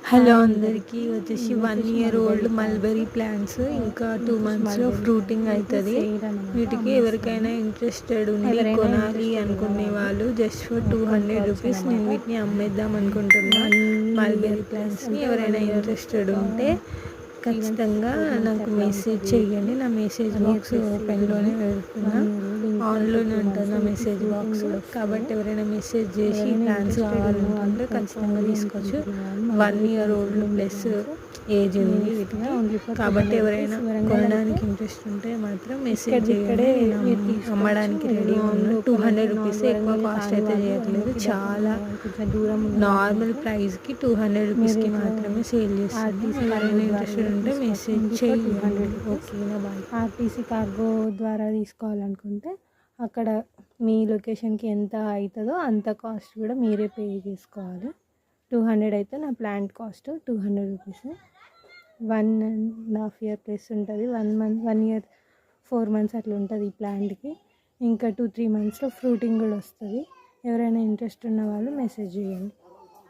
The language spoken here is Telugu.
హలో అందరికీ వచ్చేసి 1 ఇయర్ ఓల్డ్ మల్బెరీ ప్లాంట్స్ ఇంకా 2 monthsలో ఫ్రూటింగ్ అవుతుంది. వీటికి ఎవరికైనా ఇంట్రెస్టెడ్ ఉండి కొనాలి అనుకునే వాళ్ళు జస్ట్ ఫర్ 200 రూపీస్ నేను వీటిని అమ్మేద్దాం అనుకుంటున్నాను. మల్బెరీ ప్లాంట్స్ని ఎవరైనా ఇంట్రెస్టెడ్ ఉంటే ఖచ్చితంగా నాకు మెసేజ్ చేయండి. నా మెసేజ్ బాక్స్ ఓపెన్లోనే పెడుతున్నా, ఆన్లోనే ఉంటుంది నా మెసేజ్ బాక్స్. కాబట్టి ఎవరైనా మెసేజ్ చేసి ప్లాన్స్ కావాలనుకుంటే ఖచ్చితంగా తీసుకోవచ్చు. 1 ఇయర్ ఓల్డ్ ప్లస్ ఏజ్ ఉంది వీటికి. కాబట్టి ఎవరైనా కొనడానికి ఇంట్రెస్ట్ ఉంటే మాత్రం మెసేజ్ చేయండి. అమ్మడానికి రెడీ ఉన్నా. 200 రూపీస్, ఎక్కువ కాస్ట్ అయితే చేయట్లేదు. చాలా నార్మల్ ప్రైస్కి 200 రూపీస్కి మాత్రమే సేల్ చేస్తుంది. ఎవరైనా ఇంట్రెస్ట్ ఉంటే మెసేజ్ చేయండి. ఓకేనా, బాయ్. ఆర్టీసీ కార్గో ద్వారా తీసుకోవాలనుకుంటే అక్కడ మీ లొకేషన్కి ఎంత అవుతుందో అంత కాస్ట్ కూడా మీరే పే చేసుకోవాలి. 200 అయితే నా plant cost 200 rupees. 1.5 year plus ఉంటుంది. 1 year 4 months అట్లా ఉంటుంది ఈ ప్లాంట్కి. ఇంకా 2-3 monthsలో ఫ్రూటింగ్ కూడా వస్తుంది. ఎవరైనా ఇంట్రెస్ట్ ఉన్న వాళ్ళు మెసేజ్ చేయండి.